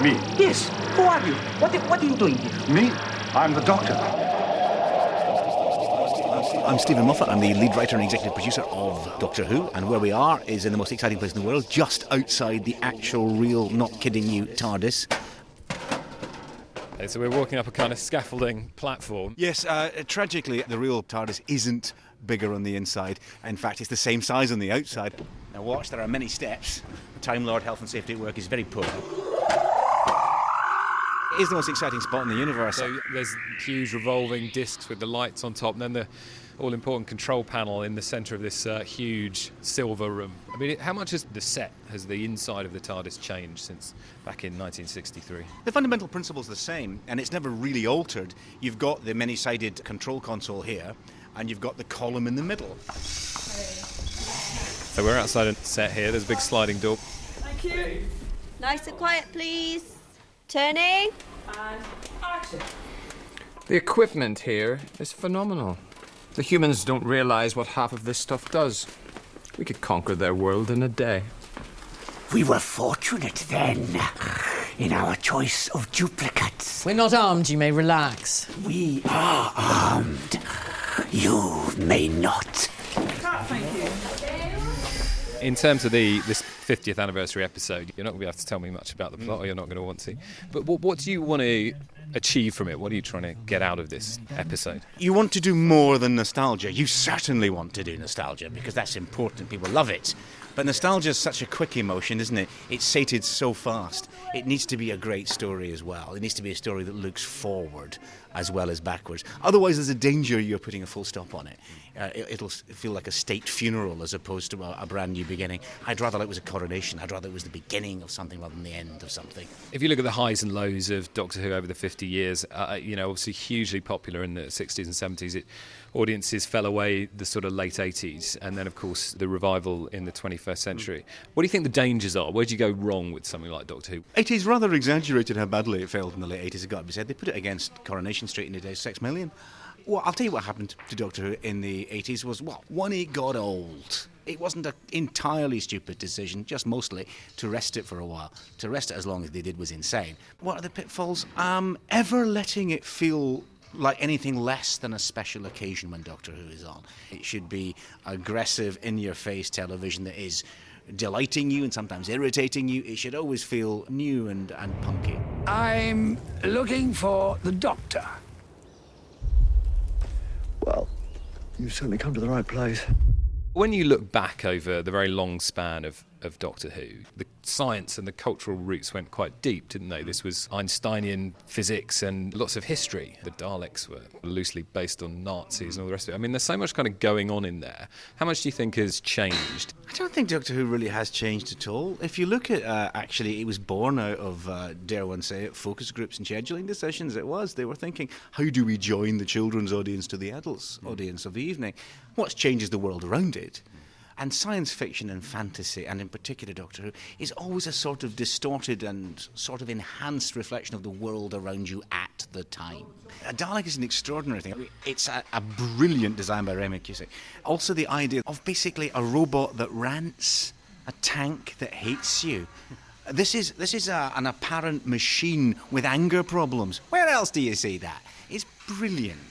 Me. Yes. Who are you? What are you doing here? Me? I'm the Doctor. I'm Steven Moffat. I'm the lead writer and executive producer of Doctor Who, and where we are is in the most exciting place in the world, just outside the actual, real, not kidding you, TARDIS. Okay, so we're walking up a kind of scaffolding platform. Yes, tragically, the real TARDIS isn't bigger on the inside. In fact, it's the same size on the outside. Now watch, there are many steps. Time Lord health and safety at work is very poor. It is the most exciting spot in the universe. So there's huge revolving discs with the lights on top, and then the all-important control panel in the centre of this huge silver room. I mean, how much has the inside of the TARDIS changed since back in 1963? The fundamental principle's the same, and it's never really altered. You've got the many-sided control console here, and you've got the column in the middle. So we're outside a set here. There's a big sliding door. Thank you. Nice and quiet, please. Turning. And action. The equipment here is phenomenal. The humans don't realise what half of this stuff does. We could conquer their world in a day. We were fortunate then in our choice of duplicates. We're not armed, you may relax. We are armed. You may not. Thank you. In terms of this 50th anniversary episode, you're not going to be able to tell me much about the plot, or you're not going to want to. But what do you want to achieve from it? What are you trying to get out of this episode? You want to do more than nostalgia. You certainly want to do nostalgia, because that's important. People love it. But nostalgia is such a quick emotion, isn't it? It's sated so fast. It needs to be a great story as well. It needs to be a story that looks forward as well as backwards. Otherwise, there's a danger you're putting a full stop on it. It'll feel like a state funeral as opposed to a brand new beginning. I'd rather it was a coronation. I'd rather it was the beginning of something rather than the end of something. If you look at the highs and lows of Doctor Who over the 50 years, obviously hugely popular in the 60s and 70s. Audiences fell away the sort of late 80s, and then, of course, the revival in the 21st century. What do you think the dangers are? Where do you go wrong with something like Doctor Who? It is rather exaggerated how badly it failed in the late 80s, it's got to be said. They put it against Coronation Street in the day, 6 million. Well, I'll tell you what happened to Doctor Who in the 80s was, when it got old. It wasn't an entirely stupid decision, just mostly, to rest it for a while. To rest it as long as they did was insane. What are the pitfalls? Ever letting it feel like anything less than a special occasion when Doctor Who is on. It should be aggressive, in-your-face television that is delighting you and sometimes irritating you. It should always feel new and punky. I'm looking for the Doctor. Well, you've certainly come to the right place. When you look back over the very long span of Doctor Who, the science and the cultural roots went quite deep, didn't they? This was Einsteinian physics and lots of history. The Daleks were loosely based on Nazis and all the rest of it. I mean, there's so much kind of going on in there. How much do you think has changed? I don't think Doctor Who really has changed at all. If you look at, actually, it was born out of, dare one say it, focus groups and scheduling decisions. It was. They were thinking, how do we join the children's audience to the adults' audience of the evening? What's changed is the world around it. And science fiction and fantasy, and in particular Doctor Who, is always a sort of distorted and sort of enhanced reflection of the world around you at the time. A Dalek is an extraordinary thing. It's a brilliant design by Raymond Cusick. Also the idea of basically a robot that rants, a tank that hates you. This is an apparent machine with anger problems. Where else do you see that? It's brilliant.